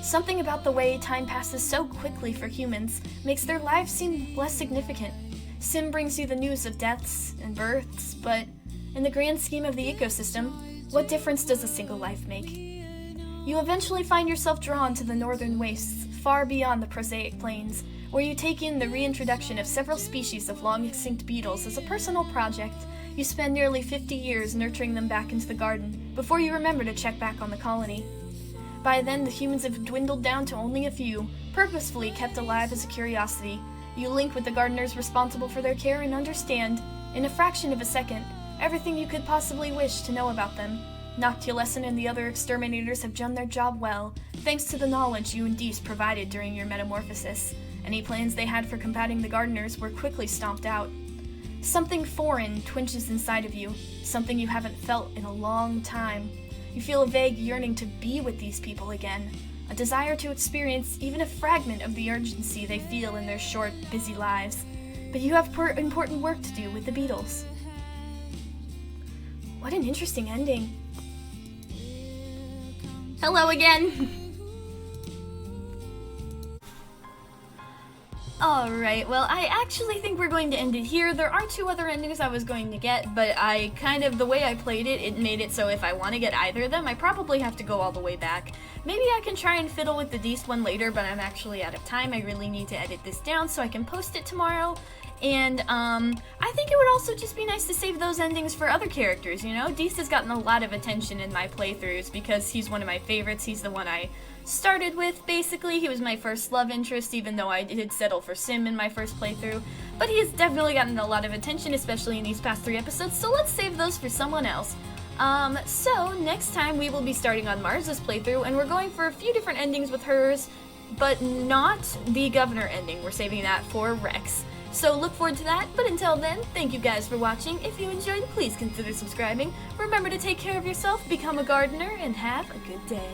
Something about the way time passes so quickly for humans makes their lives seem less significant. Sim brings you the news of deaths and births, but in the grand scheme of the ecosystem, what difference does a single life make? You eventually find yourself drawn to the northern wastes, far beyond the prosaic plains, where you take in the reintroduction of several species of long-extinct beetles as a personal project. You spend nearly 50 years nurturing them back into the garden, before you remember to check back on the colony. By then, the humans have dwindled down to only a few, purposefully kept alive as a curiosity. You link with the gardeners responsible for their care and understand, in a fraction of a second, everything you could possibly wish to know about them. Noctulescent and the other exterminators have done their job well, thanks to the knowledge you and Deese provided during your metamorphosis. Any plans they had for combating the gardeners were quickly stomped out. Something foreign twinges inside of you, something you haven't felt in a long time. You feel a vague yearning to be with these people again, a desire to experience even a fragment of the urgency they feel in their short, busy lives. But you have important work to do with the beetles. What an interesting ending. Hello again! Alright, well, I actually think we're going to end it here. There are two other endings I was going to get, but the way I played it, it made it so if I want to get either of them, I probably have to go all the way back. Maybe I can try and fiddle with the Deese one later, but I'm actually out of time. I really need to edit this down so I can post it tomorrow. And, I think it would also just be nice to save those endings for other characters, you know? Deese has gotten a lot of attention in my playthroughs because he's one of my favorites. He's the one I started with, basically. He was my first love interest, even though I did settle for Sim in my first playthrough. But he has definitely gotten a lot of attention, especially in these past 3 episodes, so let's save those for someone else. So, next time we will be starting on Mars's playthrough, and we're going for a few different endings with hers, but not the governor ending. We're saving that for Rex. So look forward to that, but until then, thank you guys for watching. If you enjoyed, please consider subscribing. Remember to take care of yourself, become a gardener, and have a good day.